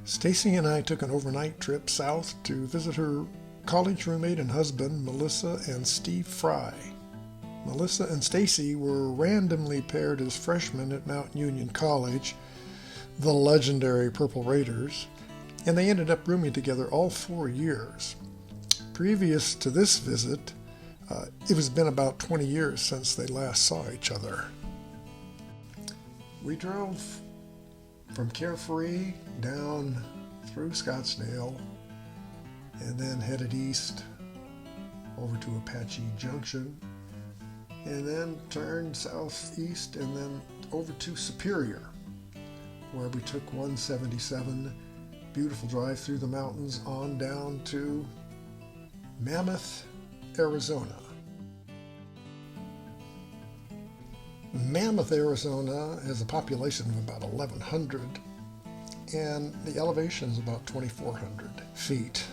Stacy and I took an overnight trip south to visit her college roommate and husband, Melissa and Steve Fry. Melissa and Stacy were randomly paired as freshmen at Mount Union College, the legendary Purple Raiders, and they ended up rooming together all 4 years. Previous to this visit, it was been about 20 years since they last saw each other. We drove from Carefree down through Scottsdale and then headed east over to Apache Junction and then turned southeast and then over to Superior, where we took 177, beautiful drive through the mountains on down to Mammoth, Arizona. Mammoth, Arizona has a population of about 1,100 and the elevation is about 2,400 feet.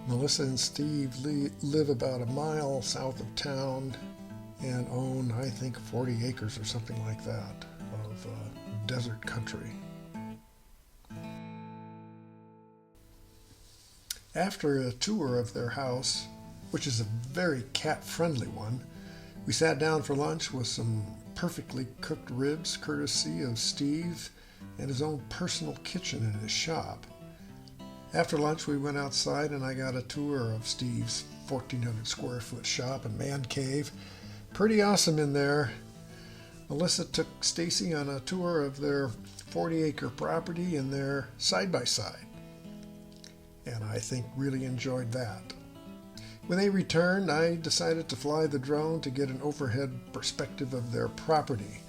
Melissa and Steve live about a mile south of town and own, I think, 40 acres or something like that of desert country. After a tour of their house, which is a very cat-friendly one, we sat down for lunch with some perfectly cooked ribs courtesy of Steve and his own personal kitchen in his shop. After lunch, we went outside and I got a tour of Steve's 1,400 square foot shop and man cave. Pretty awesome in there. Melissa took Stacy on a tour of their 40-acre property and their side-by-side, and I think really enjoyed that. When they returned, I decided to fly the drone to get an overhead perspective of their property.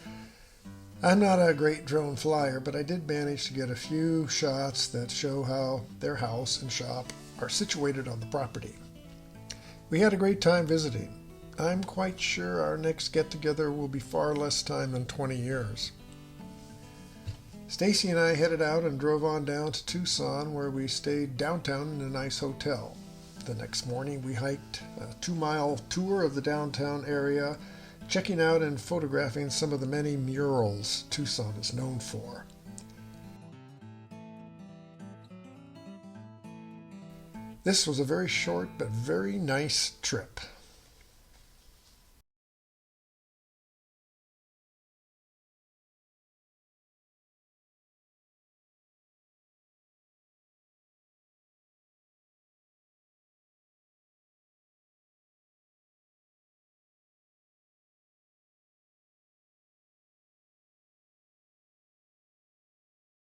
I'm not a great drone flyer, but I did manage to get a few shots that show how their house and shop are situated on the property. We had a great time visiting. I'm quite sure our next get-together will be far less time than 20 years. Stacy and I headed out and drove on down to Tucson, where we stayed downtown in a nice hotel. The next morning, we hiked a 2-mile tour of the downtown area, checking out and photographing some of the many murals Tucson is known for. This was a very short but very nice trip.